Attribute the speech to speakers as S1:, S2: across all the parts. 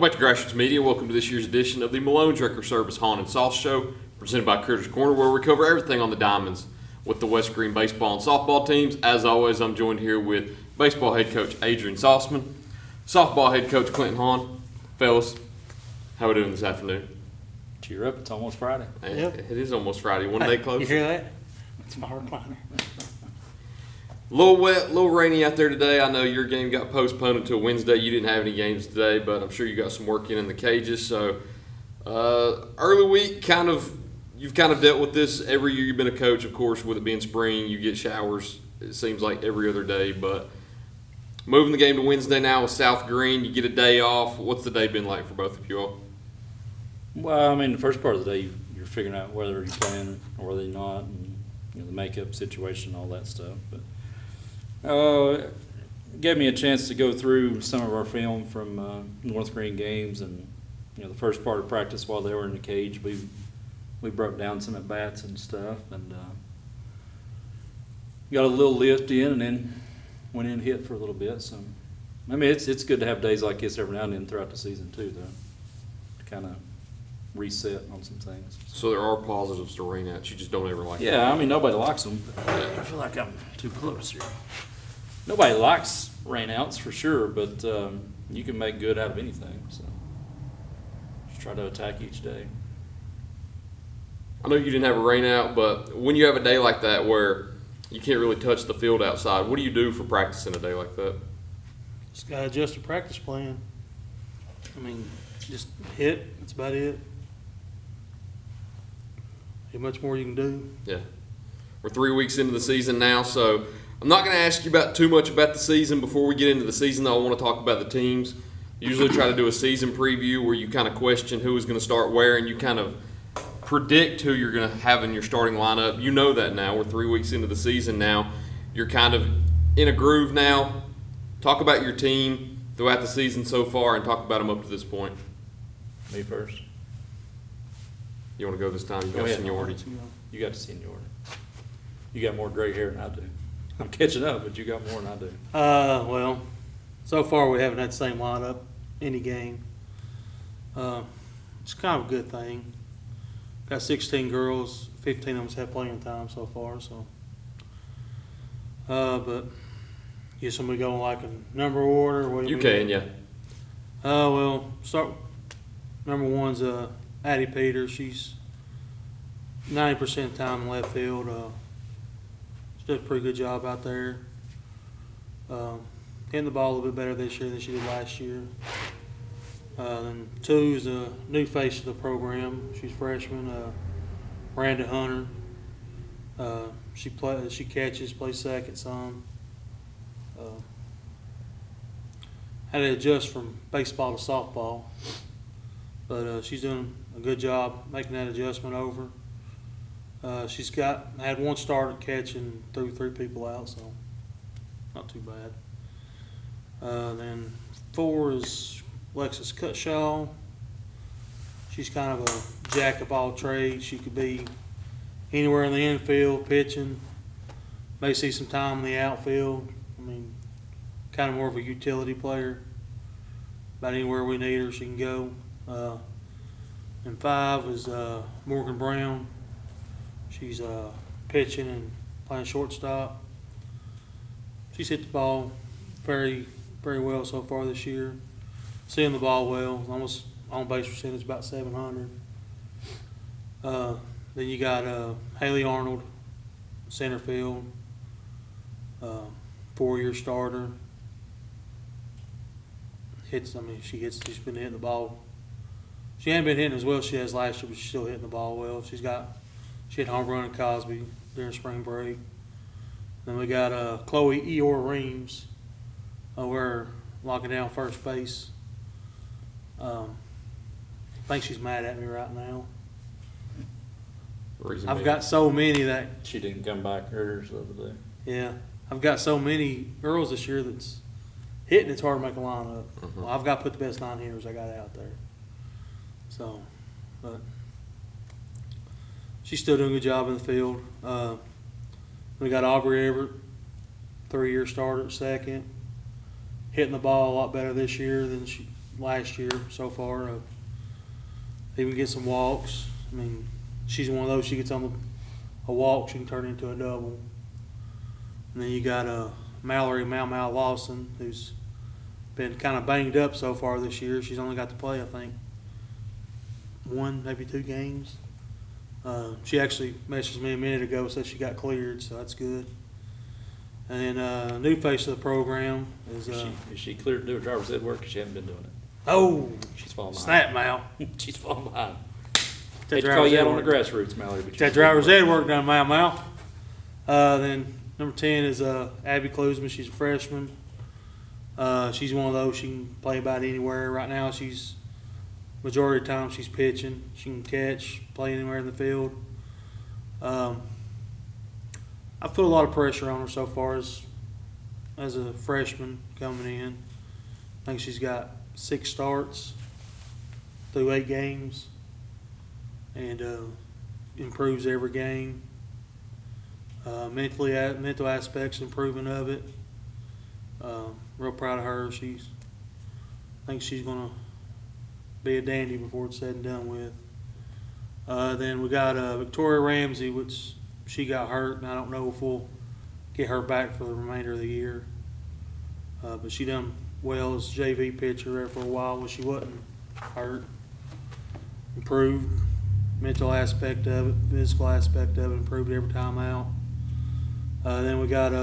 S1: Welcome back to Grassroots Media. Welcome to this year's edition of the Malone Record Service Haun and Sauce Show, presented by Critters Corner, where we cover everything on the diamonds with the West Greene baseball and softball teams. As always, I'm joined here with baseball head coach Adrian Sauceman, softball head coach Clinton Haun. Fellas, how are we doing this afternoon?
S2: Cheer up, it's almost Friday.
S1: Yep. It is almost Friday, one day closer.
S3: You hear that? It's my recliner.
S1: A little wet, a little rainy out there today. I know your game got postponed until Wednesday. You didn't have any games today, but I'm sure you got some work in the cages. So early week, you've kind of dealt with this every year you've been a coach. Of course, with it being spring, you get showers. It seems like every other day. But moving the game to Wednesday now with South Greene, you get a day off. What's the day been like for both of you all?
S2: Well, I mean, the first part of the day, you're figuring out whether you're playing or whether you're not, and the makeup situation, all that stuff. But it gave me a chance to go through some of our film from North Greene games, and the first part of practice while they were in the cage, we broke down some at bats and stuff, and got a little lift in, and then went in and hit for a little bit. So, I mean, it's good to have days like this every now and then throughout the season too, though, to kind of reset on some things.
S1: So there are positives to rain out. You just don't ever like
S2: Yeah, I mean, nobody likes them. I feel like I'm too close here. Nobody likes rainouts for sure, but you can make good out of anything. So just try to attack each day.
S1: I know you didn't have a rain out, but when you have a day like that where you can't really touch the field outside, what do you do for practicing a day like that?
S3: Just got to adjust the practice plan. I mean, just hit. That's about it. Ain't much more you can do.
S1: Yeah. We're 3 weeks into the season now, so I'm not going to ask you too much about the season. Before we get into the season, though, I want to talk about the teams. Usually try to do a season preview where you kind of question who is going to start where, and you kind of predict who you're going to have in your starting lineup. You know that now. We're 3 weeks into the season now. You're kind of in a groove now. Talk about your team throughout the season so far and talk about them up to this point.
S2: Me first.
S1: You want to go this time? You got
S2: Go ahead.
S1: seniority.
S2: You got seniority. You got more gray hair than I do. I'm catching up, but you got more than I do.
S3: Well, so far we haven't had the same lineup any game. It's kind of a good thing. Got 16 girls, 15 of them have playing time so far. So, but you somebody going like a number order? What do
S1: You
S3: mean?
S1: can, yeah.
S3: Well, start. Number one's Addie Peters. She's 90% of the time in left field. She does a pretty good job out there. Hitting the ball a little bit better this year than she did last year. Then two is a new face of the program. She's freshman, Miranda Hunter. She catches, plays second some. Had to adjust from baseball to softball, but she's doing a good job making that adjustment over. She's had one start at catch and threw 3 people out, so not too bad. Then 4 is Alexis Cutshaw. She's kind of a jack of all trades. She could be anywhere in the infield, pitching, may see some time in the outfield. I mean, kind of more of a utility player. About anywhere we need her, she can go. And 5 is Morgan Brown. She's pitching and playing shortstop. She's hit the ball very, very well so far this year. Seeing the ball well, almost on base percentage about 700. Then you got Haley Arnold, center field, 4-year starter. She's been hitting the ball. She hasn't been hitting as well as she has last year, but she's still hitting the ball well. She hit home run in Cosby during spring break. Then we got Chloe Eeyore Reams. We're locking down first base. I think she's mad at me right now. I've got so many that
S2: She didn't come back hers the other day.
S3: yeah, I've got so many girls this year that's hitting. It's hard to make a lineup. Well, I've got to put the best 9 hitters I got out there. So, but she's still doing a good job in the field. We got Aubrey Everett, 3-year starter at second, hitting the ball a lot better this year than last year so far. Even get some walks. I mean, she's one of those. She gets on a walk, she can turn into a double. And then you got Mallory Mau Lawson, who's been kind of banged up so far this year. She's only got to play, I think, 1, maybe 2 games. She actually messaged me a minute ago, said she got cleared, so that's good. And then new face of the program is
S2: Is she cleared to do her driver's ed work? 'Cause she hasn't been doing it.
S3: oh,
S2: She's falling behind.
S3: snap, Mal.
S2: She's falling behind.
S3: That
S2: Hate to call
S3: driver's
S2: you
S3: ed
S2: out on the
S3: work.
S2: grassroots, Mallory. But
S3: That driver's ed work done, Mal. Then number 10 is Abby Klusman. She's a freshman. She's one of those, she can play about anywhere. Right now, majority of the time she's pitching. She can catch, play anywhere in the field. I put a lot of pressure on her so far as a freshman coming in. I think she's got 6 starts through 8 games and improves every game. Mental aspects, improving of it. Real proud of her. I think she's going to be a dandy before it's said and done with. Then we got Victoria Ramsey, which she got hurt, and I don't know if we'll get her back for the remainder of the year. But she done well as JV pitcher there for a while when she wasn't hurt. Improved mental aspect of it, physical aspect of it, improved every time out. Then we got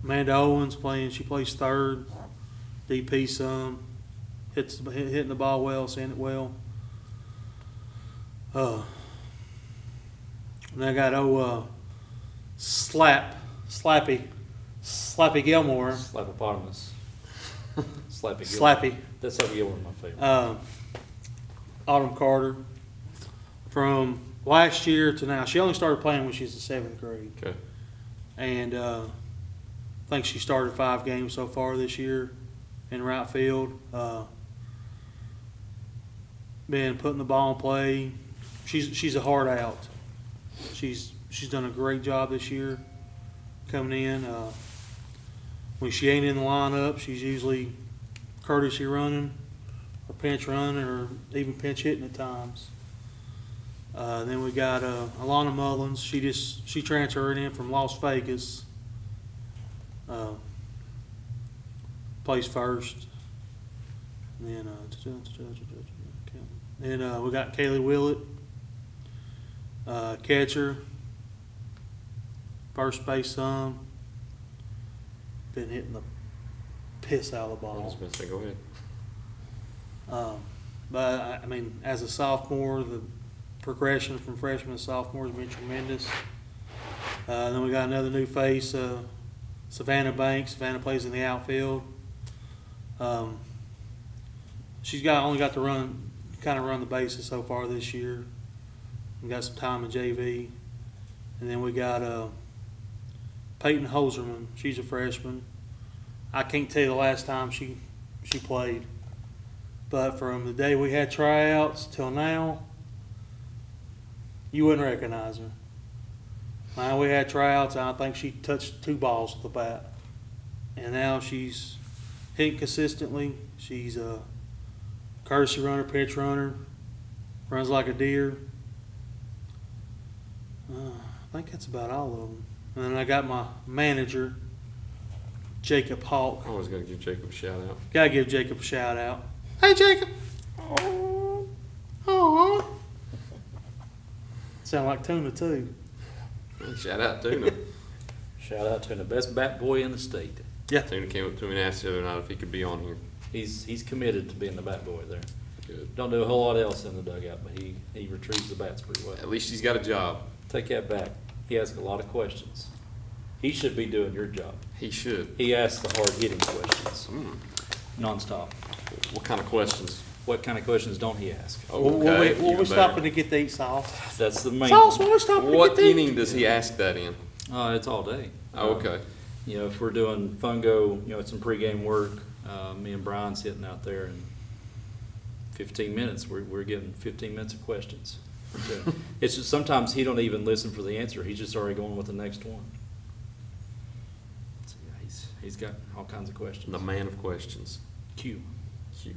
S3: Amanda Owens playing. She plays third, DP some, hitting the ball well, seeing it well. And I got Slappy Gilmore.
S2: Slappopotamus. Slappy.
S3: Slappy.
S2: That's Slappy Gilmore, my favorite.
S3: Autumn Carter. From last year to now, she only started playing when she was in 7th grade.
S1: Okay.
S3: And I think she started 5 games so far this year in right field. Been putting the ball in play. She's a hard out. She's done a great job this year coming in. When she ain't in the lineup, she's usually courtesy running or pinch running or even pinch hitting at times. Then we got Alana Mullins. She transferred in from Las Vegas. Plays first. And then we got Kaylee Willett, catcher, first base some. Been hitting the piss out of the
S1: I was
S3: ball.
S1: going to say, go ahead.
S3: But I mean, as a sophomore, the progression from freshman to sophomore has been tremendous. Then we got another new face, Savannah Banks. Savannah plays in the outfield. She's only got to run the bases so far this year. We got some time in JV. And then we got Peyton Hoserman. She's a freshman. I can't tell you the last time she played. But from the day we had tryouts till now, you wouldn't recognize her. Now we had tryouts, and I think she touched 2 balls with the bat. And now she's hitting consistently. She's a courtesy runner, pitch runner, runs like a deer. I think that's about all of them. And then I got my manager, Jacob Hawk.
S1: I always got to give Jacob a shout out.
S3: Gotta give Jacob a shout out. Hey, Jacob. Oh. Sound like Tuna too.
S1: Shout out Tuna.
S2: Shout out to the best bat boy in the state.
S3: Yeah.
S1: Tuna came up to me and asked the other night if he could be on here.
S2: He's committed to being the bat boy there.
S1: Good.
S2: Don't do a whole lot else in the dugout, but he retrieves the bats pretty well.
S1: At least he's got a job.
S2: Take that back. He asks a lot of questions. He should be doing your job.
S1: He should.
S2: He asks the hard-hitting questions, nonstop.
S1: What kind of questions?
S2: What kind of questions don't he ask?
S1: Okay.
S3: Will we stopping to get to eat sauce?
S2: That's the main.
S3: Sauce, will we stopping to
S1: What
S3: get to eat?
S1: inning does he ask that in?
S2: It's all day.
S1: Oh, okay.
S2: You know, if we're doing fungo, it's some pregame work. Me and Brian's hitting out there in 15 minutes. We're getting 15 minutes of questions. So it's just sometimes he don't even listen for the answer. He's just already going with the next one. So, yeah, he's got all kinds of questions.
S1: The man of questions.
S2: Q.
S1: Q.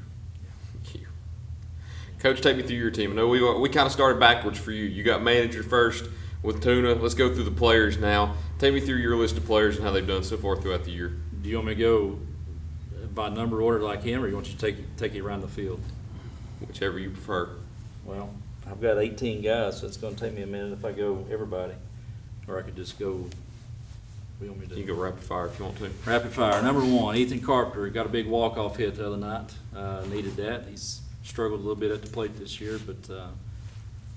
S1: Coach, take me through your team. I know we kind of started backwards for you. You got manager first with Tuna. Let's go through the players now. Take me through your list of players and how they've done so far throughout the year.
S2: Do you want me to go by number order like him, or you want you to take it around the field?
S1: Whichever you prefer.
S2: Well, I've got 18 guys, so it's going to take me a minute if I go everybody. Or I could just go, what do you want me to do?
S1: You can go rapid fire if you want to.
S2: Rapid fire. Number 1, Ethan Carpenter. Got a big walk-off hit the other night. Needed that. He's struggled a little bit at the plate this year, but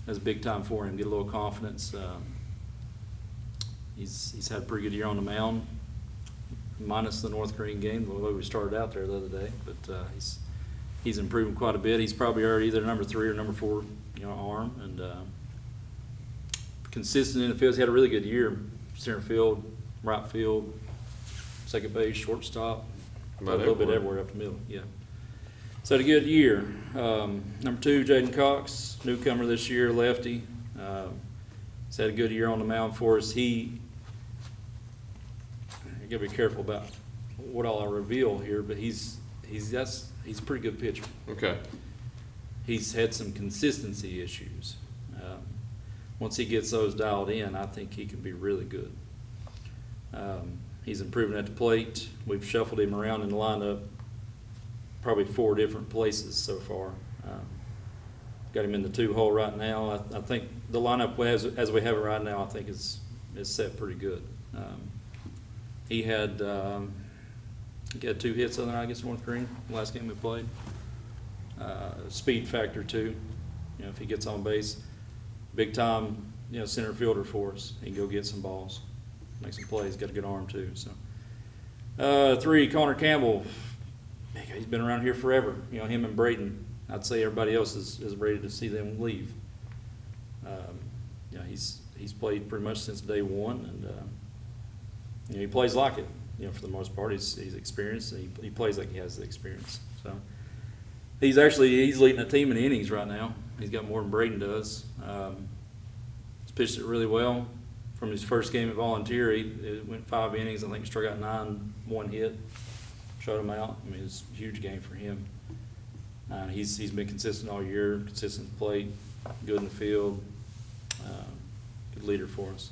S2: that's a big time for him. Get a little confidence. He's had a pretty good year on the mound, minus the North Greene game, the way we started out there the other day. But he's improving quite a bit. He's probably already either number 3 or number 4, arm, and consistent in the field. He had a really good year. Center field, right field, second base, shortstop, a little bit everywhere up the middle. Yeah. So had a good year. Number 2, Jaden Cox, newcomer this year, lefty. He's had a good year on the mound for us. I gotta be careful about what all I reveal here, but he's a pretty good pitcher.
S1: Okay.
S2: He's had some consistency issues. Once he gets those dialed in, I think he can be really good. He's improving at the plate. We've shuffled him around in the lineup probably 4 different places so far. Got him in the 2-hole right now. I think the lineup as we have it right now, I think is set pretty good. He had 2 hits the other night against North Greene, the last game we played. Speed factor too, if he gets on base. Big time, center fielder for us. He can go get some balls, make some plays. Got a good arm too. So, 3, Connor Campbell. He's been around here forever. Him and Braden. I'd say everybody else is ready to see them leave. He's played pretty much since day one, and he plays like it. For the most part, he's experienced, and he plays like he has the experience. So he's leading the team in innings right now. He's got more than Braden does. He's pitched it really well. From his first game at Volunteer, it went 5 innings. I think struck out 9, 1 hit, shut him out. I mean, it's a huge game for him. He's been consistent all year, consistent at the plate, good in the field, good leader for us.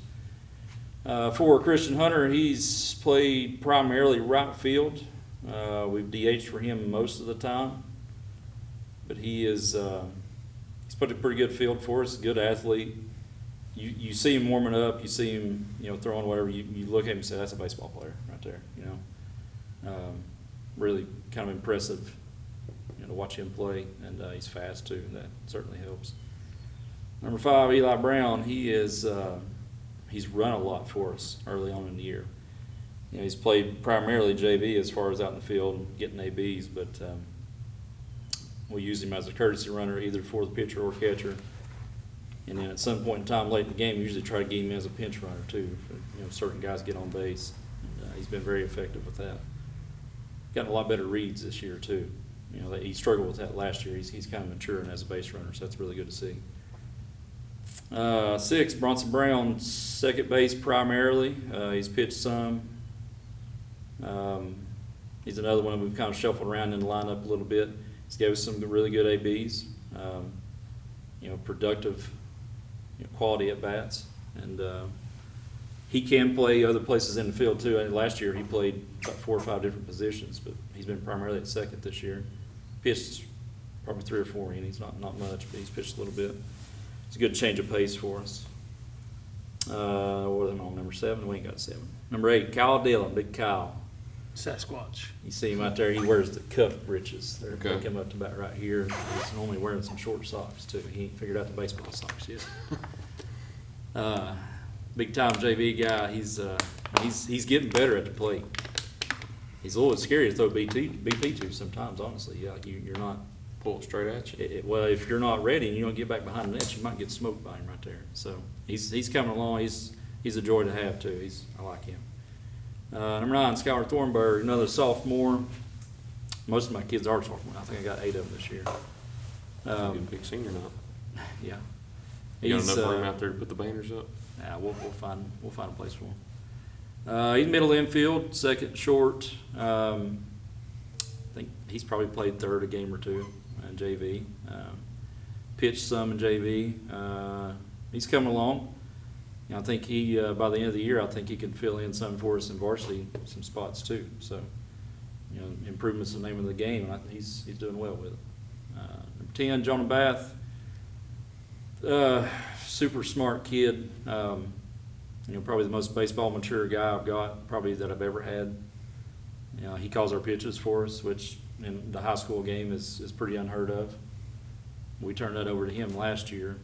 S2: 4, Christian Hunter. He's played primarily right field. We've DH'd for him most of the time, but he's put a pretty good field for us. Good athlete. You see him warming up. You see him, throwing whatever. You look at him and say, that's a baseball player right there. Really kind of impressive. To watch him play, and he's fast too. That certainly helps. Number 5, Eli Brown. He's run a lot for us early on in the year. He's played primarily JV as far as out in the field getting ABs, but we use him as a courtesy runner either for the pitcher or catcher. And then at some point in time late in the game, we usually try to get him as a pinch runner too. If, certain guys get on base. And, he's been very effective with that. Gotten a lot better reads this year too. He struggled with that last year. He's kind of maturing as a base runner, so that's really good to see. 6, Bronson Brown, second base primarily. He's pitched some. He's another one we've kind of shuffled around in the lineup a little bit. He's gave us some really good ABs. Productive, quality at bats, and he can play other places in the field too. Last year he played about 4 or 5 different positions, but he's been primarily at second this year. Pitched probably 3 or 4 innings, not much, but he's pitched a little bit. It's a good change of pace for us. What are they on? Number 7? We ain't got 7. Number 8, Kyle Dillon, Big Kyle.
S3: Sasquatch.
S2: You see him out there. He wears the cuff breeches. They
S1: Okay.
S2: come up to about right here. He's normally wearing some short socks too. He ain't figured out the baseball socks yet. Big time JV guy. He's getting better at the plate. He's a little scary to throw BP to sometimes. Honestly, you're not
S1: Pull it straight at you.
S2: well, if you're not ready and you don't get back behind the net, you might get smoked by him right there. So he's coming along. He's a joy to have too. I like him. Number 9, Skylar Thornburg, another sophomore. Most of my kids are sophomore. I think I got 8 of them this year.
S1: He's a big senior now.
S2: Yeah.
S1: You got enough room out there to put the banners up?
S2: Yeah, we'll find a place for him. He's middle infield, second short. I think he's probably played third a game or two in JV. pitched some in JV. He's coming along. You know, I think he by the end of the year, I think he can fill in some for us in varsity, some spots too. So, you know, improvement's the name of the game, and I think he's doing well with it. Number 10, Jonah Bath. Super smart kid. You know, probably the most baseball mature guy I've got, probably that I've ever had. You know, he calls our pitches for us, which in the high school game is pretty unheard of. We turned that over to him last year.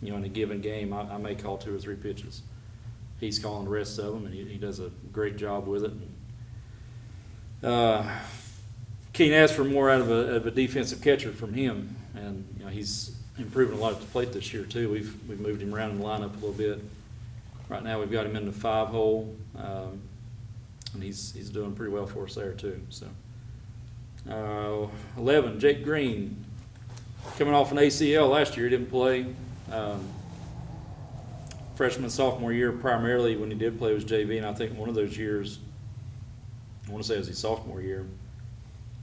S2: You know, in a given game, I may call 2 or 3 pitches. He's calling the rest of them, and he does a great job with it. Can't ask for more out of a defensive catcher from him, and you know, he's improving a lot at the plate this year too. We've moved him around in the lineup a little bit. Right now, we've got him in the 5-hole, and he's doing pretty well for us there too. So, 11, Jake Greene, coming off an ACL last year, he didn't play. Freshman, sophomore year, primarily when he did play was JV, and I think one of those years, I want to say it was his sophomore year,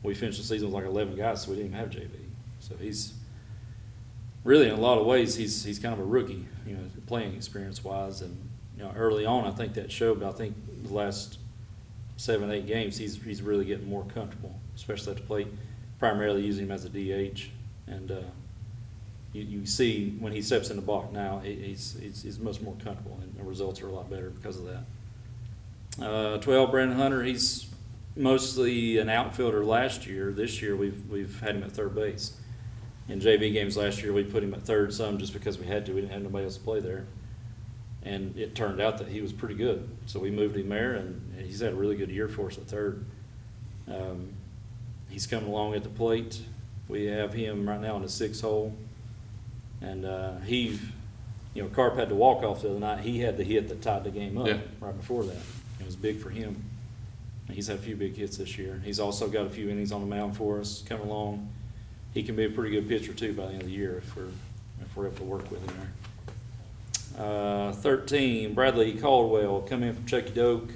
S2: we finished the season with like 11 guys, so we didn't even have JV. So he's really, in a lot of ways, he's kind of a rookie, you know, playing experience-wise, and you know, early on, I think that showed. But I think the last 7, 8 games, he's really getting more comfortable, especially at the plate. Primarily using him as a DH, and you see when he steps in the box now, he's much more comfortable, and the results are a lot better because of that. 12, Brandon Hunter. He's mostly an outfielder last year. This year, we've had him at third base. In JV games last year, we put him at third some just because we had to. We didn't have nobody else to play there. And it turned out that he was pretty good. So we moved him there, and he's had a really good year for us at third. He's coming along at the plate. We have him right now in the 6th hole. And you know, Carp had to walk off the other night. He had the hit that tied the game up right before that. It was big for him. And he's had a few big hits this year. He's also got a few innings on the mound for us coming along. He can be a pretty good pitcher too by the end of the year if we're able to work with him there. 13, Bradley Caldwell, coming in from Chucky Doak,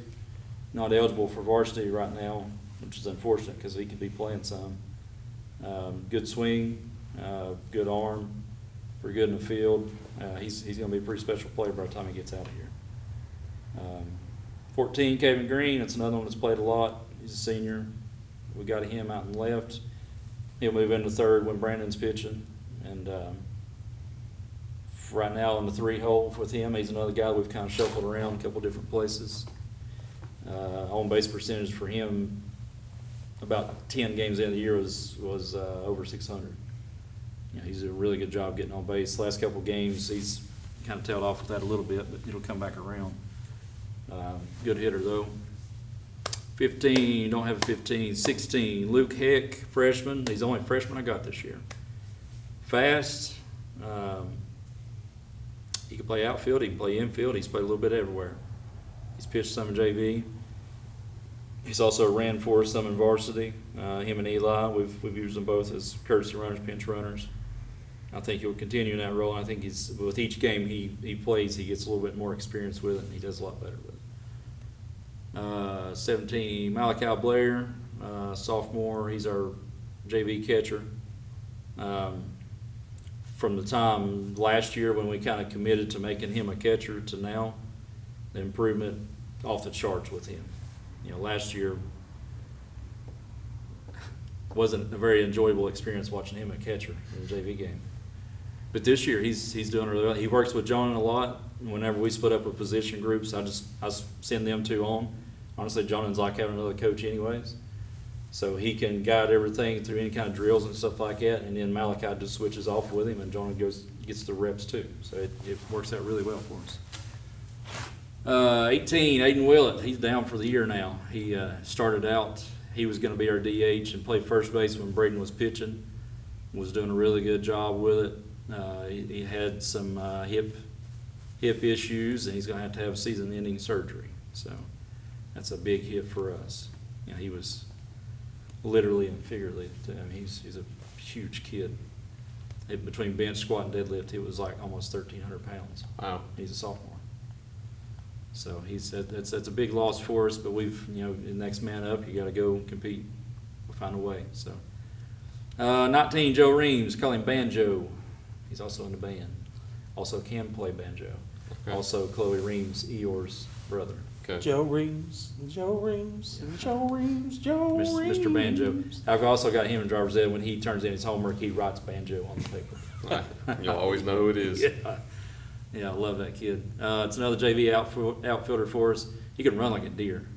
S2: not eligible for varsity right now, which is unfortunate because he could be playing some. Good swing, good arm, pretty good in the field. He's going to be a pretty special player by the time he gets out of here. 14, Kevin Green, that's another one that's played a lot. He's a senior. We got him out and left. He'll move into third when Brandon's pitching. And right now in the 3 hole with him, he's another guy we've kind of shuffled around a couple different places. On base percentage for him, about 10 games in the year was over 600. You know, he's doing a really good job getting on base. Last couple games, he's kind of tailed off with that a little bit, but it'll come back around. Good hitter though. 15, don't have a 15. 16, Luke Heck, freshman. He's the only freshman I got this year. Fast. He can play outfield. He can play infield. He's played a little bit everywhere. He's pitched some in JV. He's also ran for us some in varsity. Him and Eli, we've used them both as courtesy runners, pinch runners. I think he'll continue in that role. I think with each game he plays, he gets a little bit more experience with it, and he does a lot better with it. 17, Malachi Blair, sophomore. He's our JV catcher. From the time last year when we kind of committed to making him a catcher to now, the improvement off the charts with him. You know, last year wasn't a very enjoyable experience watching him at catcher in the JV game. But this year he's doing really well. He works with John a lot. Whenever we split up with position groups, I send them 2 on. Honestly, Jonathan's like having another coach anyways. So he can guide everything through any kind of drills and stuff like that, and then Malachi just switches off with him, and Jonathan gets the reps too. So it works out really well for us. 18, Aiden Willett. He's down for the year now. He started out, he was going to be our DH and played first base when Braden was pitching. Was doing a really good job with it. He had some hip issues, and he's going to have season-ending surgery. So that's a big hit for us. You know, he was literally and figuratively. I mean, he's a huge kid. Between bench, squat, and deadlift, it was like almost 1,300 pounds.
S1: Wow. He's
S2: a sophomore. So that's a big loss for us. But we've, you know, the next man up, you got to go compete. We'll find a way. So 19, Joe Reams, call him Banjo. He's also in the band. Also can play banjo.
S1: Okay.
S2: Also Chloe Reams, Eeyore's brother.
S1: Okay.
S3: Joe Reams, Joe Reams, Joe Reams, Joe Reams.
S2: Mr. Banjo. I've also got him in driver's ed. When he turns in his homework, he writes banjo on the paper.
S1: You'll always know who it is.
S2: Yeah, I love that kid. It's another JV outfielder for us. He can run like a deer.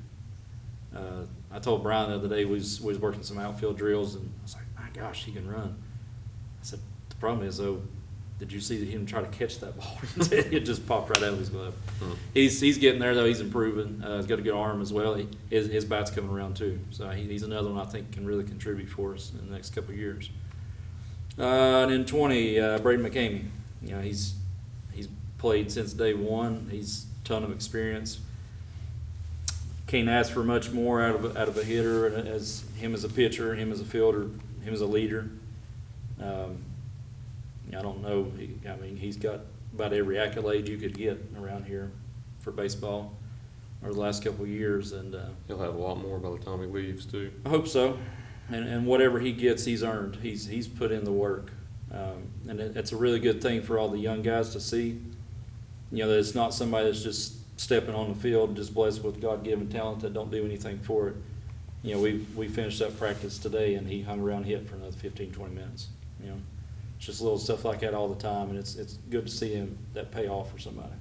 S2: I told Brian the other day we was working some outfield drills, and I was like, my gosh, he can run. I said, the problem is, though, did you see him try to catch that ball? It just popped right out of his glove. He's getting there, though. He's improving. He's got a good arm as well. His bat's coming around, too. So he's another one I think can really contribute for us in the next couple of years. And in 20, Braden McCamey. You know, he's played since day one. He's a ton of experience. Can't ask for much more out of a hitter, as him as a pitcher, him as a fielder, him as a leader. I don't know. He's got about every accolade you could get around here for baseball over the last couple of years, and
S1: He'll have a lot more by the time he leaves too.
S2: I hope so. And whatever he gets, he's earned. He's put in the work, and it's a really good thing for all the young guys to see. You know, that it's not somebody that's just stepping on the field, just blessed with God-given talent that don't do anything for it. You know, we finished up practice today, and he hung around, hit for another 15, 20 minutes. You know, it's just little stuff like that all the time, and it's good to see him that pay off for somebody.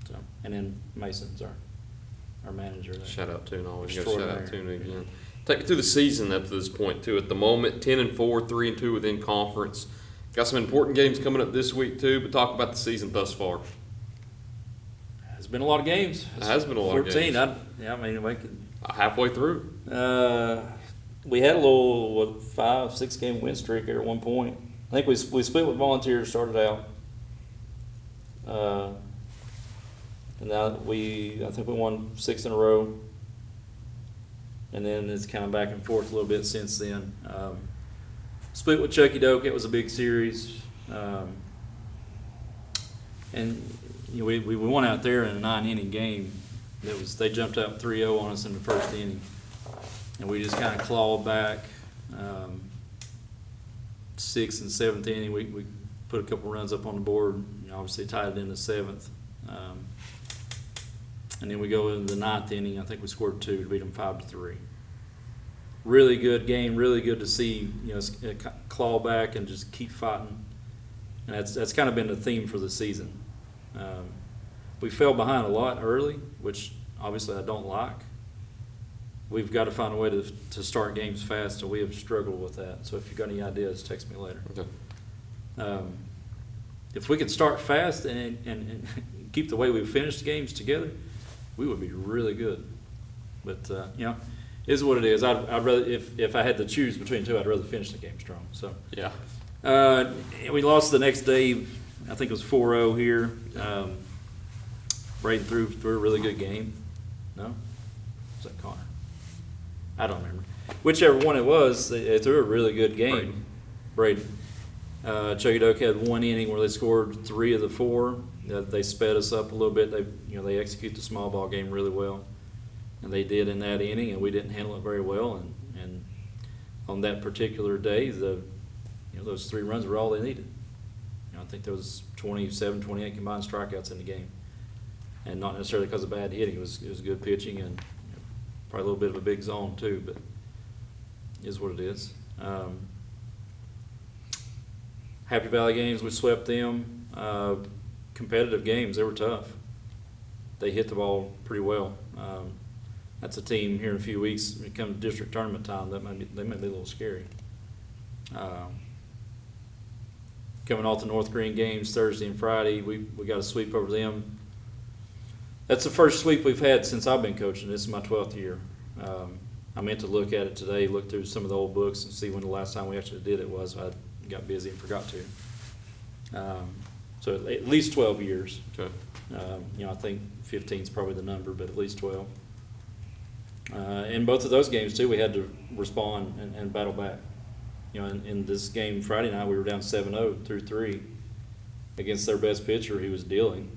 S2: So, and then Mason's our manager.
S1: Shout out to, and always got to shout out to him
S2: Extraordinary.
S1: again. Take it through the season up to this point too. At the moment, 10-4, 3-2 within conference. Got some important games coming up this week too. But talk about the season thus far.
S2: It's been a lot of games.
S1: It has been a lot of
S2: 14.
S1: games.
S2: We could,
S1: Halfway through.
S2: we had a little 5-6 game win streak there at one point. I think we split with Volunteers, started out, and now I think we won 6 in a row, and then it's kind of back and forth a little bit since then. Split with Chucky Doke. It was a big series, and you know, we won out there in a 9-inning game. They jumped up 3-0 on us in the first inning, and we just kind of clawed back. 6th and 7th inning, we put a couple runs up on the board. You know, obviously tied it in the 7th, and then we go into the 9th inning. I think we scored 2 to beat them 5-3. Really good game. Really good to see. You know, claw back and just keep fighting. And that's kind of been the theme for the season. We fell behind a lot early, which obviously I don't like. We've got to find a way to start games fast, and we have struggled with that. So if you've got any ideas, text me later.
S1: Okay.
S2: If we could start fast and keep the way we finished games together, we would be really good. But you know, it is what it is. I'd rather, if I had to choose between two, I'd rather finish the game strong. So
S1: Yeah.
S2: we lost the next day. I think it was 4-0 here. Braden threw a really good game. No? Was that Connor? I don't remember. Whichever one it was, they threw a really good game. Braden. Chucky Doke had 1 inning where they scored 3 of the 4. They sped us up a little bit. They execute the small ball game really well, and they did in that inning, and we didn't handle it very well. And on that particular day, those 3 runs were all they needed. I think there was 27, 28 combined strikeouts in the game, and not necessarily because of bad hitting. It was good pitching and probably a little bit of a big zone too, but it is what it is. Happy Valley games, we swept them. Competitive games, they were tough. They hit the ball pretty well. That's a team here in a few weeks. When it comes to district tournament time, they might be a little scary. Coming off the North Greene games Thursday and Friday, we got a sweep over them. That's the first sweep we've had since I've been coaching. This is my 12th year. I meant to look at it today, look through some of the old books and see when the last time we actually did it was. I got busy and forgot to. So at least 12 years.
S1: Okay.
S2: I think 15 is probably the number, but at least 12. In both of those games, too, we had to respond and battle back. In this game Friday night, we were down 7-0 through 3 against their best pitcher who was dealing.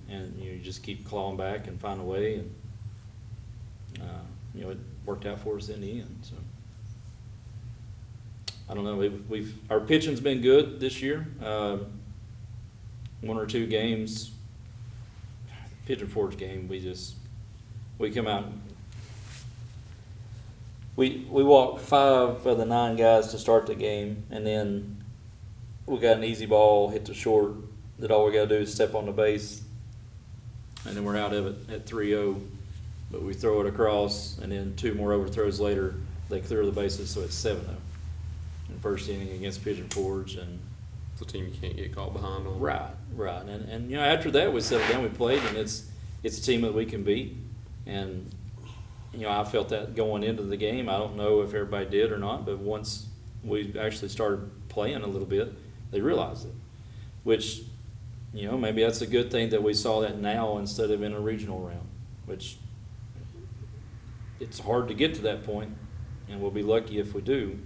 S2: And you just keep clawing back and find a way, and it worked out for us in the end. I don't know. Our pitching's been good this year. One or two games, Pigeon Forge game, we come out. We walked 5 of the 9 guys to start the game, and then we got an easy ball hit the short that all we got to do is step on the base, and then we're out of it at 3-0. But we throw it across, and then 2 more overthrows later, they clear the bases, so it's 7-0 in first inning against Pigeon Forge. And
S1: It's a team you can't get caught behind on.
S2: right. And after that, we settled down, we played, and it's a team that we can beat. And I felt that going into the game. I don't know if everybody did or not, but once we actually started playing a little bit, they realized it. Which, maybe that's a good thing that we saw that now instead of in a regional round, which it's hard to get to that point, and we'll be lucky if we do.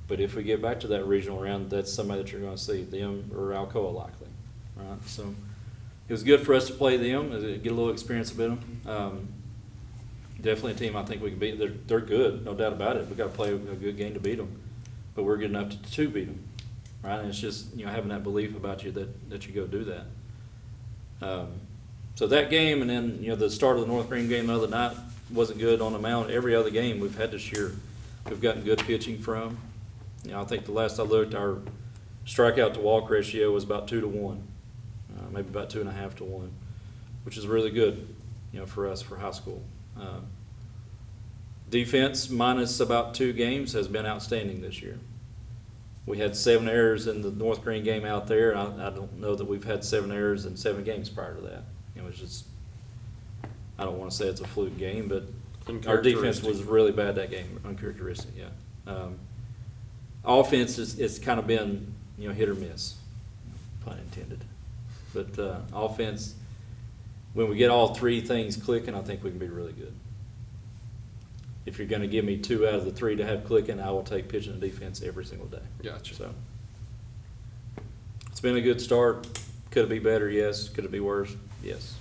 S2: But if we get back to that regional round, that's somebody that you're going to see, them or Alcoa likely, right? So it was good for us to play them, get a little experience with them. Definitely a team I think we can beat. They're good, no doubt about it. We've got to play a good game to beat them, but we're good enough to beat them, right? And it's just having that belief about you that you go do that. So that game, and then the start of the North Greene game the other night wasn't good on the mound. Every other game we've had this year, we've gotten good pitching from. I think the last I looked, our strikeout to walk ratio was about 2-1, maybe about 2.5-1, which is really good, for us for high school. Defense, minus about 2 games, has been outstanding this year. We had 7 errors in the North Greene game out there. I don't know that we've had 7 errors in 7 games prior to that. It was just, I don't want to say it's a fluke game, but our defense was really bad that game. Uncharacteristic, yeah. Offense it's kind of been hit or miss, pun intended. But offense, when we get all 3 things clicking, I think we can be really good. If you're going to give me 2 out of the 3 to have clicking, I will take pitching and defense every single day.
S1: Gotcha.
S2: So it's been a good start. Could it be better? Yes. Could it be worse? Yes.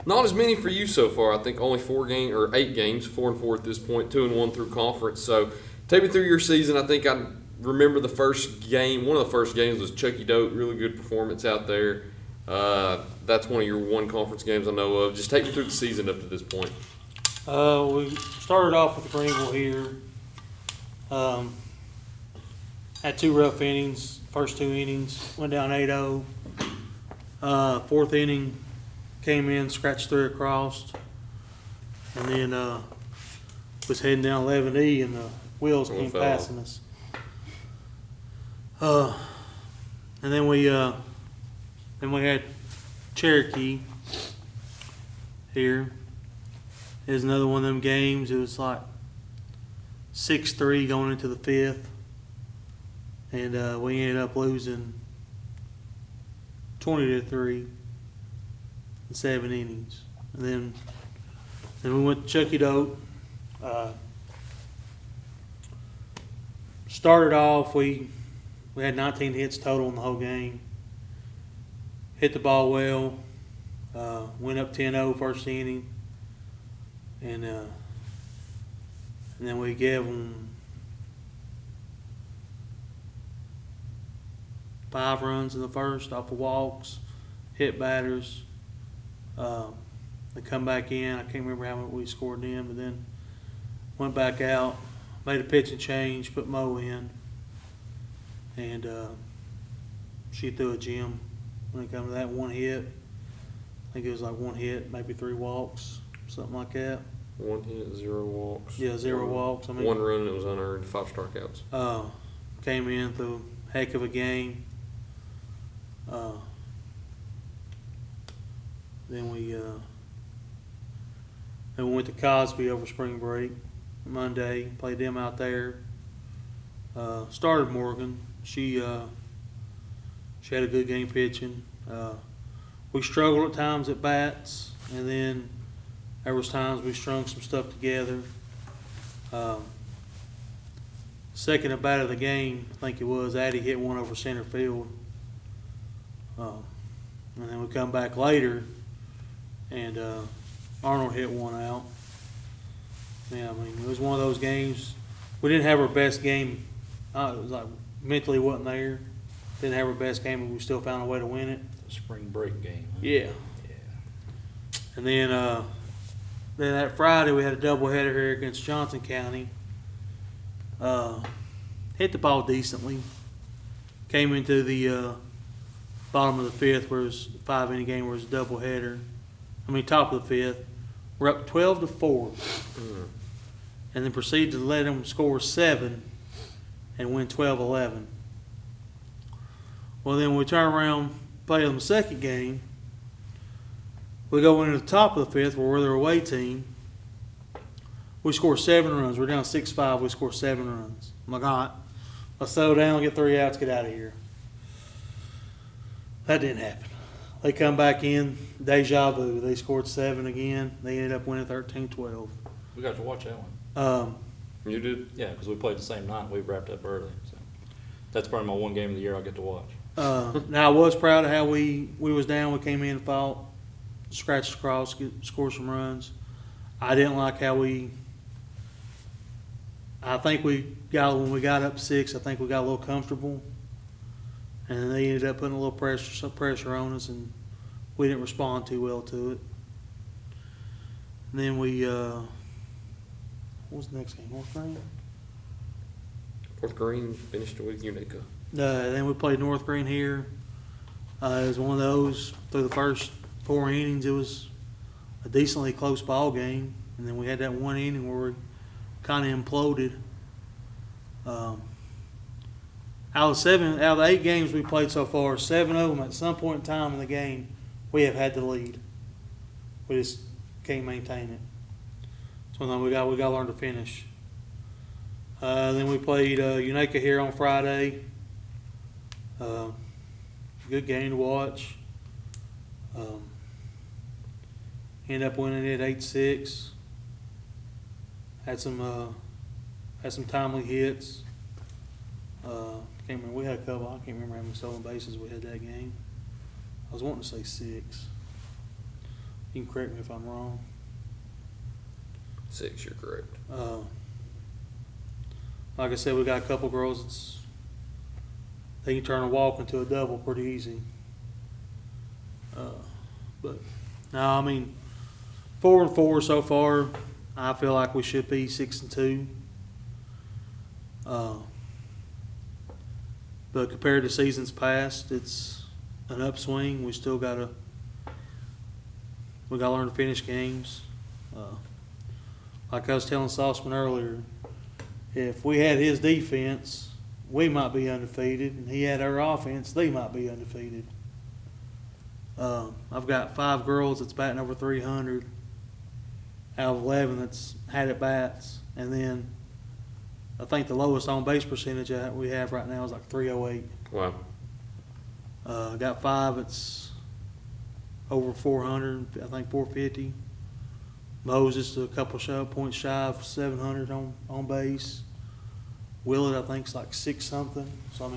S1: Not as many for you so far. I think only 8 games, 4-4 at this point, 2-1 through conference. So take me through your season. I think I remember the first game. One of the first games was Chucky Dote. Really good performance out there. That's one of your 1 conference games I know of. Just take me through the season up to this point.
S3: We started off with Greenville here. Had 2 rough innings. First 2 innings went down 8-0. 4th inning came in, scratched 3 across, and then was heading down 11E, and the wheels came passing us. And then we had Cherokee here. It was another one of them games. It was like 6-3 going into the 5th, and we ended up losing 20-3 in 7 innings. And then we went to Chucky Dote. Started off, we had 19 hits total in the whole game. Hit the ball well. Went up 10-0 first inning. And then we gave them 5 runs in the first off of walks, hit batters. They come back in. I can't remember how much we scored then, but then went back out, made a pitching change, put Mo in, and she threw a gem when it came to that 1 hit. I think it was like 1 hit, maybe 3 walks, something like that.
S1: 1 hit, 0 walks.
S3: Yeah, 0 walks.
S1: 1 run, and it was unearned, 5 strikeouts.
S3: Came in through a heck of a game. Then we went to Cosby over spring break Monday. Played them out there. Started Morgan. She had a good game pitching. We struggled at times at bats, and then there was times we strung some stuff together. Second at bat of the game, I think it was, Addie hit one over center field. And then we come back later, and Arnold hit one out. Yeah, I mean, it was one of those games. We didn't have our best game it was like mentally wasn't there. Didn't have our best game, but we still found a way to win it.
S2: The spring break game. Huh?
S3: Yeah. And then that Friday we had a doubleheader here against Johnson County. Hit the ball decently. Came into the bottom of the fifth, where it was a 5-inning game, where it was a doubleheader. Top of the fifth. We're up 12-4, and then proceeded to let them score 7 and win 12-11. Well, then we turn around, play them the second game. We go into the top of the fifth, where we're their away team. We score 7 runs. We're down 6-5. We score 7 runs. I'm like, all right, let's settle down, get 3 outs, get out of here. That didn't happen. They come back in, deja vu. They scored 7 again. They ended up winning 13-12.
S2: We got to watch that one.
S1: You did?
S2: Yeah, because we played the same night. We wrapped up early. So that's probably my one game of the year I get to watch.
S3: Now, I was proud of how we was down. We came in and fought, scratched across, scored some runs. I didn't like how I think when we got up 6, I think we got a little comfortable. And they ended up putting a little pressure on us, and we didn't respond too well to it. And then what was the next game? North Greene?
S1: North Greene finished with Unica.
S3: Then we played North Greene here. It was one of those, through the first 4 innings, it was a decently close ball game. And then we had that 1 inning where we kind of imploded. Out of the 8 games we played so far, 7 of them at some point in time in the game, we have had the lead. We just can't maintain it. So we got to learn to finish. Then we played Unica here on Friday. Good game to watch. Ended up winning it 8-6. Had some timely hits. Can't remember. We had a couple. I can't remember how many stolen bases we had that game. I was wanting to say 6. You can correct me if I'm wrong.
S1: 6, you're correct.
S3: Like I said, we got a couple girls they can turn a walk into a double pretty easy. But no, 4-4 so far. I feel like we should be 6-2. But compared to seasons past, it's an upswing. We gotta learn to finish games. Like I was telling Sauceman earlier, if we had his defense, we might be undefeated, and he had our offense, they might be undefeated. I've got 5 girls that's batting over 300 out of 11 that's had at bats, and then I think the lowest on base percentage we have right now is like 308.
S1: Wow.
S3: Got 5 that's over 400, I think 450. Moses a couple points shy of 700 on base. Willett I think is like 6 something. So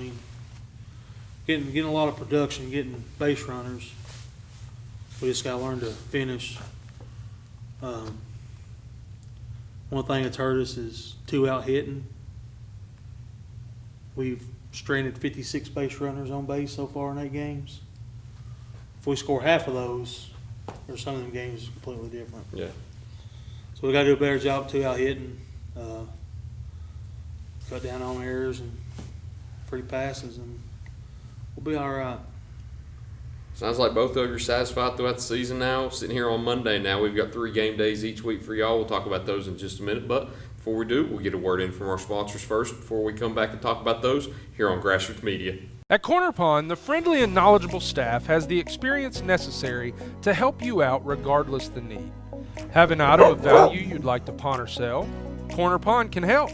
S3: getting a lot of production, getting base runners. We just got to learn to finish. One thing that's hurt us is 2 out hitting. We've stranded 56 base runners on base so far in 8 games. If we score half of those, or some of them games is completely different.
S1: Yeah.
S3: So we got to do a better job 2 out hitting, cut down on errors and free passes, and we'll be all right.
S1: Sounds like both of you are satisfied throughout the season now. Sitting here on Monday now, we've got 3 game days each week for y'all. We'll talk about those in just a minute. But before we do, we'll get a word in from our sponsors first before we come back and talk about those here on Grassroots Media.
S4: At Corner Pawn, the friendly and knowledgeable staff has the experience necessary to help you out regardless the need. Have an item of value you'd like to pawn or sell? Corner Pawn can help.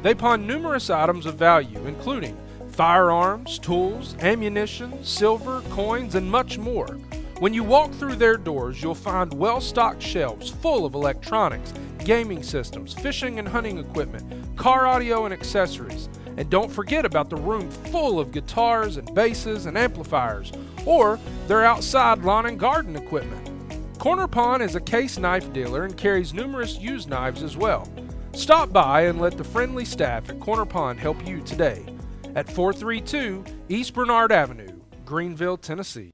S4: They pawn numerous items of value, including firearms, tools, ammunition, silver, coins, and much more. When you walk through their doors, you'll find well-stocked shelves full of electronics, gaming systems, fishing and hunting equipment, car audio and accessories. And don't forget about the room full of guitars and basses and amplifiers, or their outside lawn and garden equipment. Corner Pawn is a case knife dealer and carries numerous used knives as well. Stop by and let the friendly staff at Corner Pond help you today at 432 East Bernard Avenue, Greenville, Tennessee.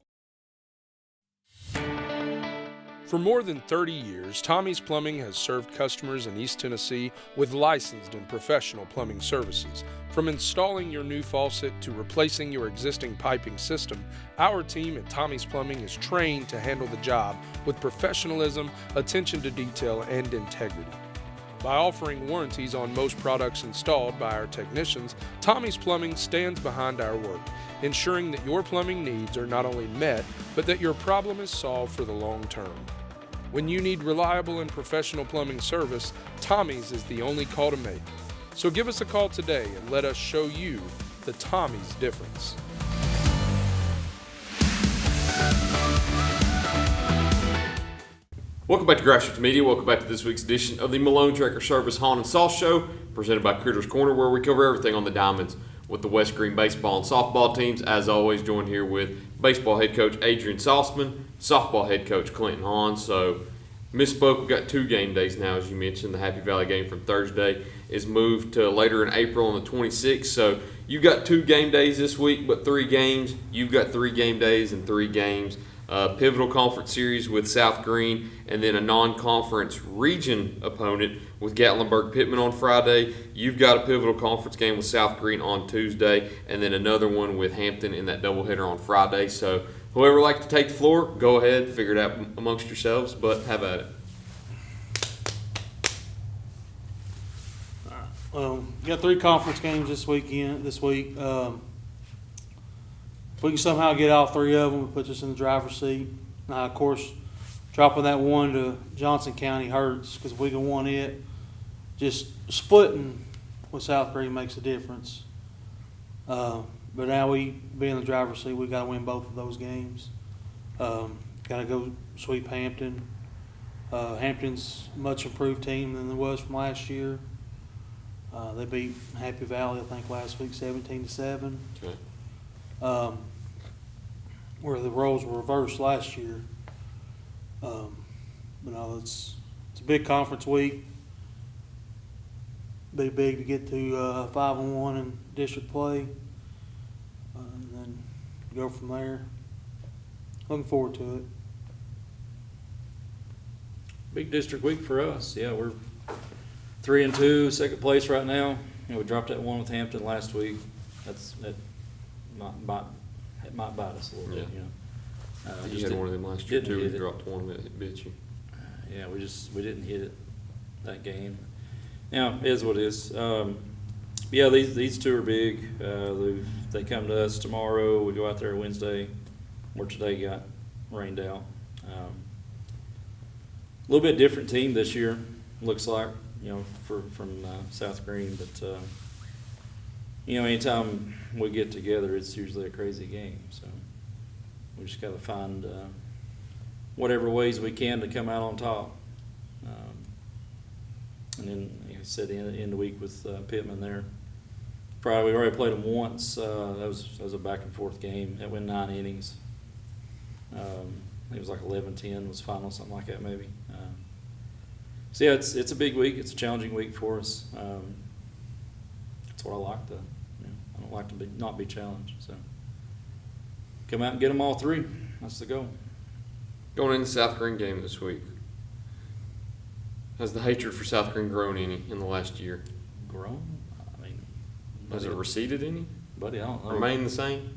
S4: For more than 30 years, Tommy's Plumbing has served customers in East Tennessee with licensed and professional plumbing services. From installing your new faucet to replacing your existing piping system, our team at Tommy's Plumbing is trained to handle the job with professionalism, attention to detail, and integrity. By offering warranties on most products installed by our technicians, Tommy's Plumbing stands behind our work, ensuring that your plumbing needs are not only met, but that your problem is solved for the long term. When you need reliable and professional plumbing service, Tommy's is the only call to make. So give us a call today and let us show you the Tommy's difference.
S1: Welcome back to Grassroots Media. Welcome back to this week's edition of the Malone Tractor Service Haun and Sauce Show, presented by Critters Corner, where we cover everything on the diamonds with the West Greene baseball and softball teams. As always, joined here with baseball head coach Adrian Salzman, softball head coach Clinton Haun. So, misspoke, we've got 2 game days now, as you mentioned. The Happy Valley game from Thursday is moved to later in April on the 26th. So, you've got 2 game days this week, but 3 games. You've got 3 game days and 3 games. Pivotal conference series with South Greene, and then a non-conference region opponent with Gatlinburg-Pittman on Friday. You've got a pivotal conference game with South Greene on Tuesday, and then another one with Hampton in that doubleheader on Friday. So whoever would like to take the floor, go ahead, figure it out amongst yourselves, but have at it.
S3: We got 3 conference games this week. If we can somehow get all 3 of them, it puts us in the driver's seat. Now, of course, dropping that one to Johnson County hurts, because if we can win it, just splitting with South Greene makes a difference. But now we be in the driver's seat, we got to win both of those games. Got to go sweep Hampton. Hampton's a much improved team than it was from last year. They beat Happy Valley, I think, last week 17-7.
S1: Okay.
S3: Where the roles were reversed last year. But no, it's a big conference week. Be big to get to 5-1 in district play, and then go from there. Looking forward to it.
S2: Big district week for us. Yeah, we're 3-2, second place right now. We dropped that one with Hampton last week. That might bite us a little bit.
S1: You had one of them last year too. We dropped one that bit you.
S2: Yeah, we didn't hit it that game. Now it is what it is. Yeah, these 2 are big. They come to us tomorrow. We go out there Wednesday, where today got rained out. A little bit different team this year, looks like, from South Greene, but. Anytime we get together, it's usually a crazy game. So we just got to find whatever ways we can to come out on top. And then, like I said, in the week with Pittman there. Friday, we already played them once. That was a back and forth game. It went 9 innings. It was like 11-10 was final, something like that maybe. So yeah, it's a big week. It's a challenging week for us. That's what I like to. I don't like to not be challenged. So come out and get them all 3. That's the goal.
S1: Going into the South Greene game this week, has the hatred for South Greene grown any in the last year?
S2: Grown? I mean,
S1: has it receded any?
S2: Buddy, I don't know.
S1: Remain the same?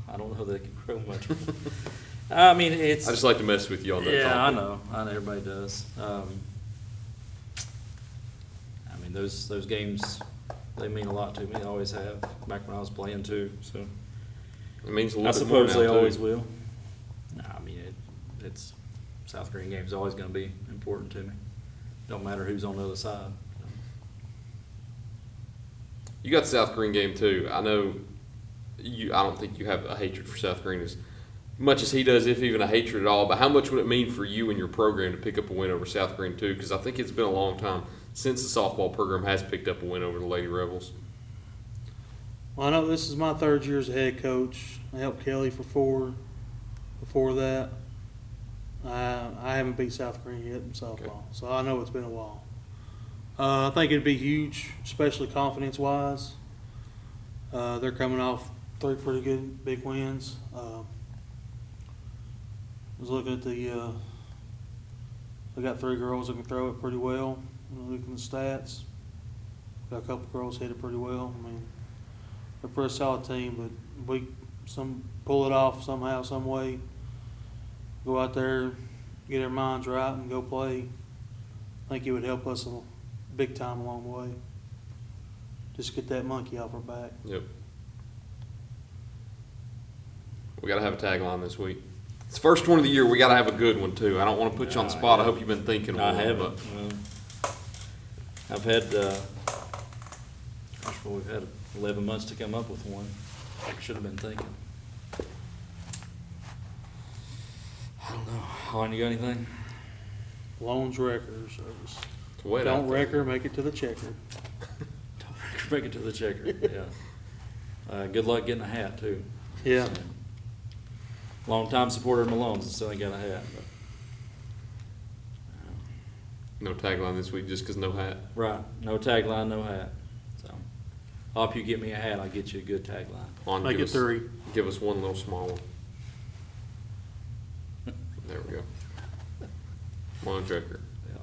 S2: I don't know they can grow much. I mean, it's.
S1: I just like to mess with you on that topic.
S2: Yeah, I know. Everybody does. I mean, those games. They mean a lot to me. They always have. Back when I was playing too, so
S1: it means a
S2: I
S1: little bit more
S2: suppose
S1: now,
S2: they
S1: too.
S2: always will. No, I mean it's South Greene game is always going to be important to me. Don't matter who's on the other side.
S1: You got the South Greene game too. I know you. I don't think you have a hatred for South Greene as much as he does, if even a hatred at all. But how much would it mean for you and your program to pick up a win over South Greene too? Because I think it's been a long time since the softball program has picked up a win over the Lady Rebels.
S3: Well, I know this is my 3rd year as a head coach. I helped Kelly for 4. Before that, I haven't beat South Greene yet in softball, so I know it's been a while. I think it'd be huge, especially confidence-wise. They're coming off 3 pretty good big wins. Was looking at they got 3 girls that can throw it pretty well. Looking at the stats, got a couple girls hit it pretty well. I mean, they're a pretty solid team, but we pull it off somehow, some way. Go out there, get our minds right, and go play. I think it would help us big time along the way. Just get that monkey off our back.
S1: Yep. We got to have a tagline this week. It's the first one of the year. We got to have a good one too. I don't want to put you on the spot. I hope you've been thinking of
S2: I
S1: one.
S2: haven't. I've had, we've had 11 months to come up with one. I should have been thinking. I don't know. Haun, you got anything?
S3: Malone's Wrecker Service.
S1: It's wet
S3: Don't
S1: out there.
S3: wreck her, make it to the checker.
S2: Break it to the checker, yeah. Good luck getting a hat, too.
S3: Yeah.
S2: So, long-time supporter of Malone's and still ain't got a hat.
S1: No tagline this week just because no hat.
S2: Right. No tagline, no hat. So, I'll help you get me a hat. I'll get you a good tagline.
S1: Juan,
S3: Make
S1: give
S3: it
S1: us-
S3: 3.
S1: Give us one little small one. There we go. Malone Record.
S2: Yeah.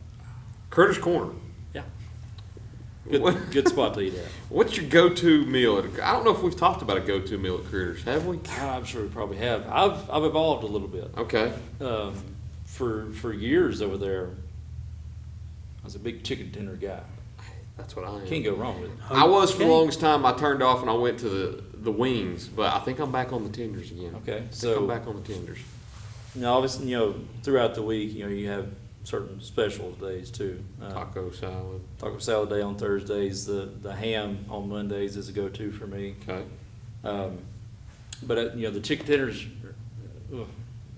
S1: Curtis Corner.
S2: Yeah.
S1: What-
S2: Good spot to eat at.
S1: What's your go-to meal? I don't know if we've talked about a go-to meal at Critters, have we?
S2: I'm sure we probably have. I've evolved a little bit.
S1: Okay.
S2: For years over there, I was a big chicken dinner guy.
S1: That's what I am.
S2: Can't go wrong with it.
S1: I was for the longest time. I turned off and I went to the wings, but I think I'm back on the tenders again.
S2: Okay,
S1: I think
S2: so
S1: I'm back on the tenders.
S2: now obviously throughout the week you have certain special days too.
S1: Taco salad.
S2: Taco salad day on Thursdays. The ham on Mondays is a go-to for me.
S1: Okay.
S2: But the chicken tenders,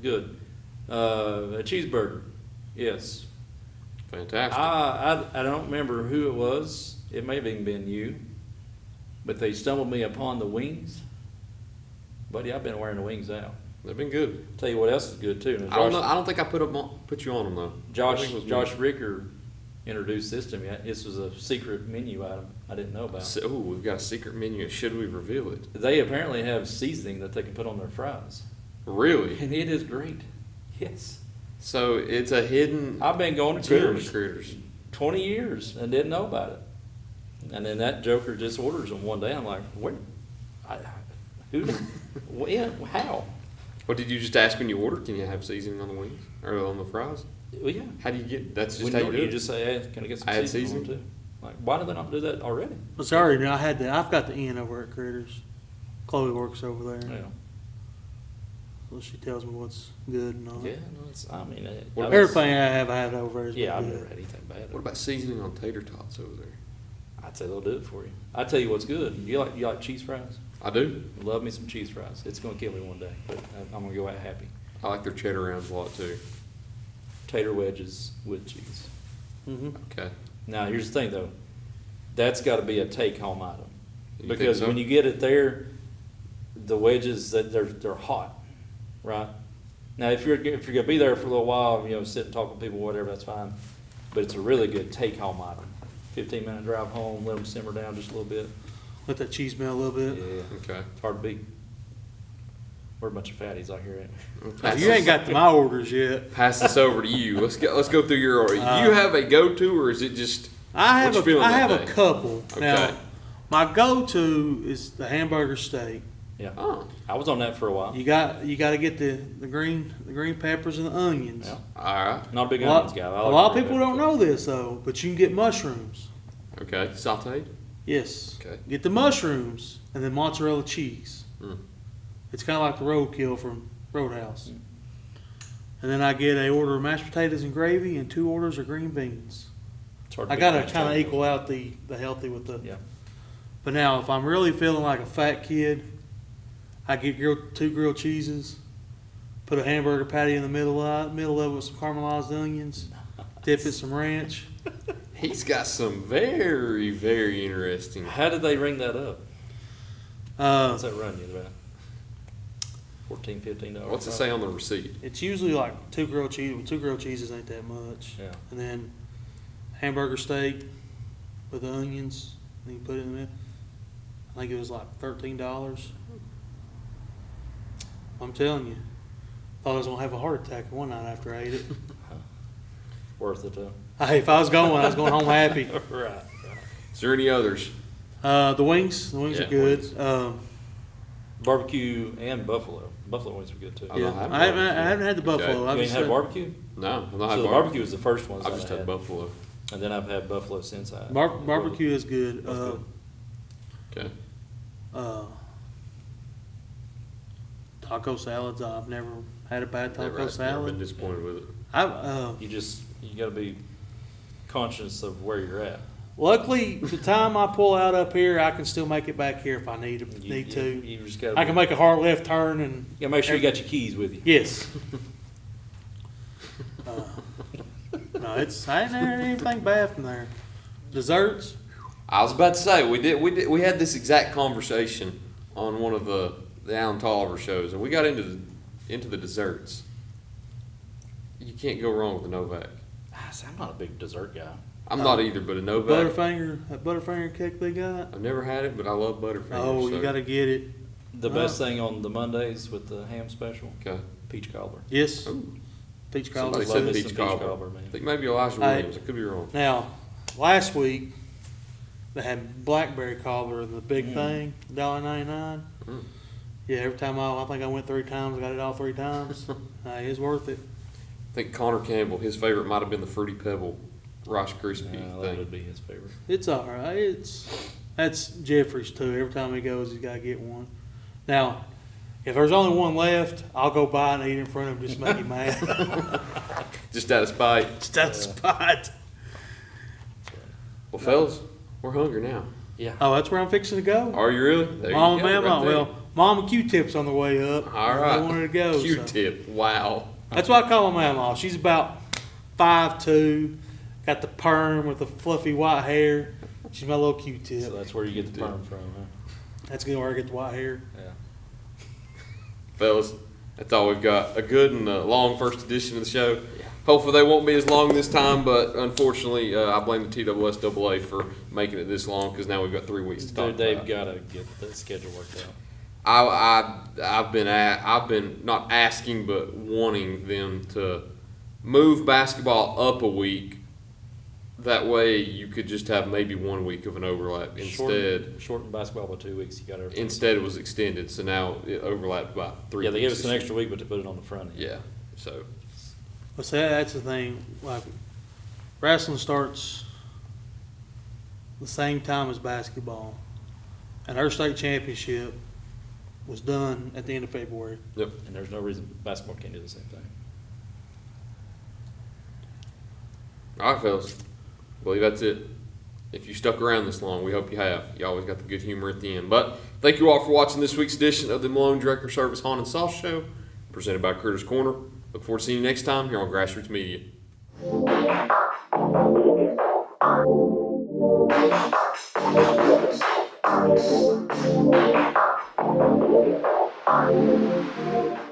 S2: good. A cheeseburger, yes.
S1: Fantastic.
S2: I don't remember who it was. It may have even been you. But they stumbled me upon the wings. Buddy, I've been wearing the wings out.
S1: They've been good.
S2: Tell you what else is good too. Now,
S1: I don't know. I don't think I put you on them though. I
S2: Josh
S1: think it was
S2: Josh
S1: me.
S2: Ricker introduced this to me. This was a secret menu item I didn't know about.
S1: So, we've got a secret menu. Should we reveal it?
S2: They apparently have seasoning that they can put on their fries,
S1: Really?
S2: and it is great. Yes,
S1: So it's a hidden
S2: I've been going to
S1: gem
S2: Critters
S1: of Critters.
S2: 20 years and didn't know about it. And then that joker just orders them one day. I'm like, where? Who? When? How?
S1: What did you just ask when you order? Can you have seasoning on the wings or on the fries?
S2: Well, yeah.
S1: How do you get? That's just
S2: When
S1: how you
S2: you,
S1: do
S2: you
S1: it.
S2: just say, hey, can I get some
S1: Add
S2: seasoning,
S1: seasoning?
S2: on too? Like, why do they not do that already?
S3: It's already, I've got the in over at Critters. Chloe works over there.
S2: Yeah.
S3: So she tells me what's good and all
S2: Yeah,
S3: that.
S2: no, it's, I mean,
S1: What
S3: Everything I have had over there is
S2: Yeah, I've
S3: been
S2: never
S3: good.
S2: had anything bad.
S1: What about seasoning on tater tots over there?
S2: I'd say they'll do it for you. I tell you what's good. You like cheese fries?
S1: I do.
S2: Love me some cheese fries. It's gonna kill me one day, but I'm gonna go out happy.
S1: I like their cheddar rounds a lot too.
S2: Tater wedges with cheese.
S3: Mm-hmm.
S1: Okay.
S2: Now here's the thing though, that's got to be a take-home item
S1: You think
S2: because
S1: so?
S2: when you get it there, the wedges that they're hot, right? Now if you're gonna be there for a little while, sit and talk with people, whatever, that's fine. But it's a really good take-home item. 15-minute drive home, let them simmer down just a little bit.
S3: Let that cheese melt a little bit.
S2: Yeah,
S1: Okay.
S2: it's hard to beat. We're a bunch of fatties out here, ain't we?
S1: Pass
S3: You ain't got to my orders yet.
S1: Pass this over to you. Let's go through your order. Do you have a go-to, or is it just?
S3: I have
S1: what you feeling
S3: I
S1: that
S3: have a
S1: day?
S3: couple.
S1: Okay.
S3: Now, my go-to is the hamburger steak.
S2: Yeah.
S1: Oh,
S2: I was on that for a while.
S3: You got to get the green peppers and the onions.
S2: Yeah.
S1: all right.
S2: Not a big
S3: A lot,
S2: onions guy.
S3: a lot of people don't know this though, but you can get mushrooms.
S1: Okay. Sauteed.
S3: Yes.
S1: Okay.
S3: Get the mushrooms and then mozzarella cheese.
S1: Mm.
S3: It's kind of like the roadkill from Roadhouse. And then I get a order of mashed potatoes and gravy and 2 orders of green beans. I gotta kind of equal out the healthy with the.
S2: Yeah.
S3: But now, if I'm really feeling like a fat kid, I get 2 grilled cheeses, put a hamburger patty in the middle of it with some caramelized onions, dip it some ranch.
S1: He's got some very, very interesting.
S2: How did they ring that up? What's that run you about? $14, $15.
S1: What's it say on the receipt?
S3: It's usually like 2 grilled cheese. 2 grilled cheeses ain't that much.
S2: Yeah.
S3: And then hamburger steak, with the onions. And you put it in there. I think it was like $13. I'm telling you, thought I was gonna have a heart attack one night after I ate it.
S2: Worth it though.
S3: Hey, if I was going home happy.
S2: Right.
S1: Is there any others?
S3: The wings
S1: Yeah,
S3: are good.
S1: wings.
S2: Barbecue and buffalo. Buffalo wings are good too.
S1: I
S3: Yeah,
S1: don't have
S3: I haven't had the
S1: Okay.
S3: buffalo.
S2: You
S3: I've
S2: ain't
S3: just
S2: had
S3: had
S2: barbecue?
S1: No, I'm not
S2: So
S1: had
S2: the barbecue was the first one.
S1: I've just had buffalo.
S2: And then I've had buffalo since I.
S3: barbecue is good.
S2: That's good.
S1: Okay.
S3: Taco salads. I've never had a bad taco
S1: Never been
S3: salad.
S1: disappointed with it.
S2: You gotta be conscious of where you're at.
S3: Luckily, the time I pull out up here, I can still make it back here if I need
S2: You
S3: to.
S2: You just gotta.
S3: I can make a hard left turn and
S2: You gotta make sure you got your keys with you.
S3: yes. No, I ain't had anything bad from there. Desserts.
S1: I was about to say we had this exact conversation on one of the Alan Tolliver shows, and we got into the desserts. You can't go wrong with a Novak.
S2: I'm not a big dessert guy.
S1: I'm not either, but a Novak.
S3: That Butterfinger cake they got.
S1: I've never had it, but I love Butterfinger.
S3: Oh, you
S1: so-
S3: got to get it.
S2: The best thing on the Mondays with the ham special,
S1: Okay.
S2: peach cobbler.
S3: Yes.
S1: Ooh.
S3: Peach
S1: Somebody
S3: cobbler.
S1: said
S2: Love me
S1: peach
S2: some
S1: cobbler.
S2: man.
S1: I think maybe Elijah
S3: Hey.
S1: Williams. I could be wrong.
S3: Now, last week they had blackberry cobbler and the big thing, $1.99.
S1: Mm.
S3: Yeah, every time I think I went 3 times, I got it all 3 times. It's worth it.
S1: I think Connor Campbell, his favorite might have been the Fruity Pebble Rice Krispie
S2: That
S1: thing.
S2: would be his favorite.
S3: It's all right. That's Jeffrey's too. Every time he goes, he's got to get one. Now, if there's only one left, I'll go buy and eat it in front of him just to make him mad.
S1: Just out of spite.
S3: Just out of spite.
S1: Well, fellas, we're hungry now.
S2: Yeah.
S3: Oh, that's where I'm fixing to go.
S1: Are you really? There
S3: Mom
S1: you
S3: and
S1: go,
S3: Mama.
S1: right there.
S3: Well, Mom and Q-Tip's on the way up.
S1: All right.
S3: I wanted to go. so.
S1: Q-tip. Wow.
S3: That's what I call my mama. She's about 5'2", got the perm with the fluffy white hair. She's my little Q-tip.
S2: So that's where you get the perm from, huh?
S3: That's good where I get the white hair.
S2: Yeah.
S1: Fellas, that's all we've got. A good and long first edition of the show. Hopefully they won't be as long this time, but unfortunately, I blame the TSSAA for making it this long because now we've got 3 weeks to talk
S2: They've
S1: about.
S2: got to get the schedule worked out.
S1: I've been not asking but wanting them to move basketball up a week. That way you could just have maybe 1 week of an overlap instead.
S2: Shorten basketball by 2 weeks. You got to.
S1: Instead, it was extended, so now it overlapped by 3
S2: Yeah, they gave
S1: weeks.
S2: us an extra week, but to put it on the front end.
S1: Yeah, so
S3: Well, see, that's the thing. Like, wrestling starts the same time as basketball, and our state championship was done at the end of February.
S1: yep.
S2: And there's no reason basketball can't do the same thing.
S1: All right, fellas. I believe that's it. If you stuck around this long, we hope you have. You always got the good humor at the end. But thank you all for watching this week's edition of the Malone Director Service Haun and Sauce Show, presented by Critters Corner. Look forward to seeing you next time here on Grassroots Media.
S5: Thank you.